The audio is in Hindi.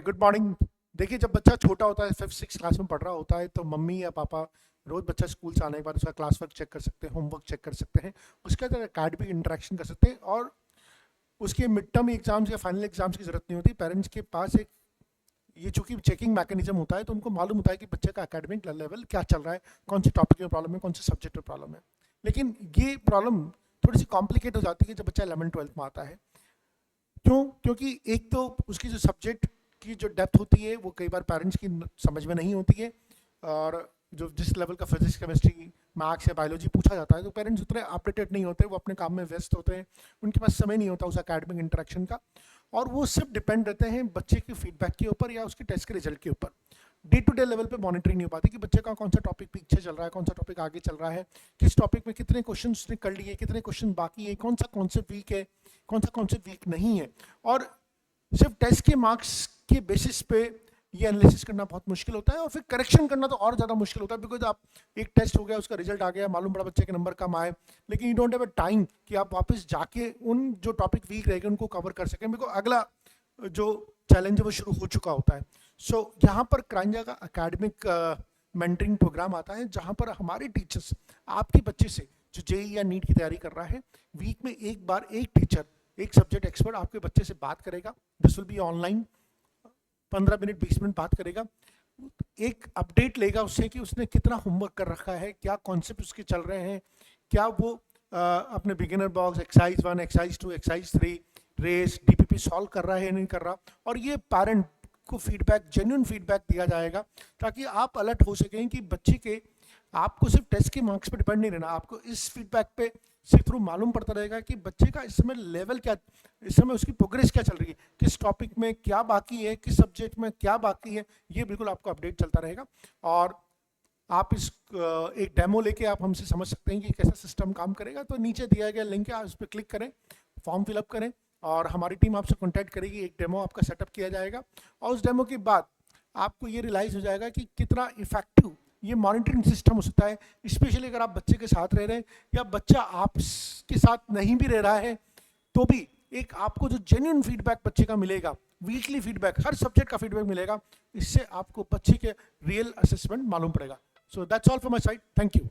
Good morning. देखिए, जब बच्चा छोटा होता है, 5th 6th क्लास में पढ़ रहा होता है, तो मम्मी या पापा रोज बच्चा स्कूल से आने के बाद उसका क्लास वर्क चेक कर सकते हैं, होमवर्क चेक कर सकते हैं, उसके अंदर अकेडमिक इंटरेक्शन कर सकते हैं, और उसके मिड टर्म एग्जाम्स या फाइनल एग्जाम्स की जरूरत नहीं होती। पेरेंट्स के पास एक ये चूंकि चेकिंग मैकेनिज्म होता है, तो उनको मालूम होता है कि बच्चे का एकेडमिक लेवल क्या चल रहा है, कौन से टॉपिक में प्रॉब्लम है, कौन से सब्जेक्ट में प्रॉब्लम है। लेकिन ये प्रॉब्लम थोड़ी सी कॉम्प्लिकेट हो जाती है जब बच्चा 11th 12th में आता है। क्यों? क्योंकि एक तो उसकी जो सब्जेक्ट की जो डेप्थ होती है वो कई बार पेरेंट्स की समझ में नहीं होती है, और जो जिस लेवल का फिजिक्स केमिस्ट्री मैथ्स या बायोलॉजी पूछा जाता है, तो पेरेंट्स उतने अपडेटेड नहीं होते, वो अपने काम में व्यस्त होते हैं, उनके पास समय नहीं होता उस एकेडमिक इंटरेक्शन का, और वो सिर्फ डिपेंड रहते हैं बच्चे के फीडबैक के ऊपर या उसके टेस्ट के रिजल्ट के ऊपर। डे टू डे लेवल पे मॉनिटरिंग नहीं हो पाती कि बच्चे का कौन सा टॉपिक पीछे चल रहा है, कौन सा टॉपिक आगे चल रहा है, किस टॉपिक में कितने क्वेश्चन उसने कर लिए, कितने क्वेश्चन बाकी है, कौन सा कॉन्सेप्ट वीक है, कौन सा कॉन्सेप्ट वीक नहीं है। और सिर्फ टेस्ट के मार्क्स के बेसिस पे ये एनालिसिस करना बहुत मुश्किल होता है, और फिर करेक्शन करना तो और ज़्यादा मुश्किल होता है, बिकॉज आप एक टेस्ट हो गया, उसका रिजल्ट आ गया, मालूम पड़ा बच्चे के नंबर कम आए, लेकिन you don't have a time कि आप वापस जाके उन जो टॉपिक वीक रहेंगे उनको कवर कर सकें, बिकॉज अगला जो चैलेंज है वो शुरू हो चुका होता है। सो यहाँ पर क्रांजा का एकेडमिक मेंटरिंग प्रोग्राम आता है, जहाँ पर हमारे टीचर्स आपके बच्चे से जो जेईई या नीट की तैयारी कर रहा है, वीक में एक बार एक टीचर, एक सब्जेक्ट एक्सपर्ट आपके बच्चे से बात करेगा। This will be online, 15 minute 20 minute बात करेगा, एक अपडेट लेगा उससे कि उसने कितना होमवर्क कर रखा है, क्या कॉन्सेप्ट उसके चल रहे हैं, क्या वो अपने beginner box exercise 1 exercise 2 exercise 3 race DPP solve कर रहा है या नहीं कर रहा। और ये पेरेंट को फीडबैक, जेन्युइन फीडबैक दिया जाएगा, ताकि आप अलर्ट हो सकें कि बच्चे के, आपको सिर्फ टेस्ट के मार्क्स पे डिपेंड नहीं रहना, आपको इस फीडबैक पे सिर्फ थ्रू मालूम पड़ता रहेगा कि बच्चे का इस समय लेवल क्या, इस समय उसकी प्रोग्रेस क्या चल रही है, किस टॉपिक में क्या बाकी है, किस सब्जेक्ट में क्या बाकी है, ये बिल्कुल आपको अपडेट चलता रहेगा। और आप इस एक डेमो लेके आप हमसे समझ सकते हैं कि कैसा सिस्टम काम करेगा। तो नीचे दिया गया लिंक है, आप उस पर क्लिक करें, फॉर्म फिलअप करें, और हमारी टीम आपसे कॉन्टैक्ट करेगी, एक डेमो आपका सेटअप किया जाएगा, और उस डेमो के बाद आपको ये रियलाइज हो जाएगा कि कितना इफेक्टिव ये मॉनिटरिंग सिस्टम हो सकता है, स्पेशली अगर आप बच्चे के साथ रह रहे हैं या बच्चा आपके साथ नहीं भी रह रहा है, तो भी एक आपको जो जेन्युइन फीडबैक बच्चे का मिलेगा, वीकली फीडबैक, हर सब्जेक्ट का फीडबैक मिलेगा, इससे आपको बच्चे के रियल असेसमेंट मालूम पड़ेगा। So that's all from my side, thank you.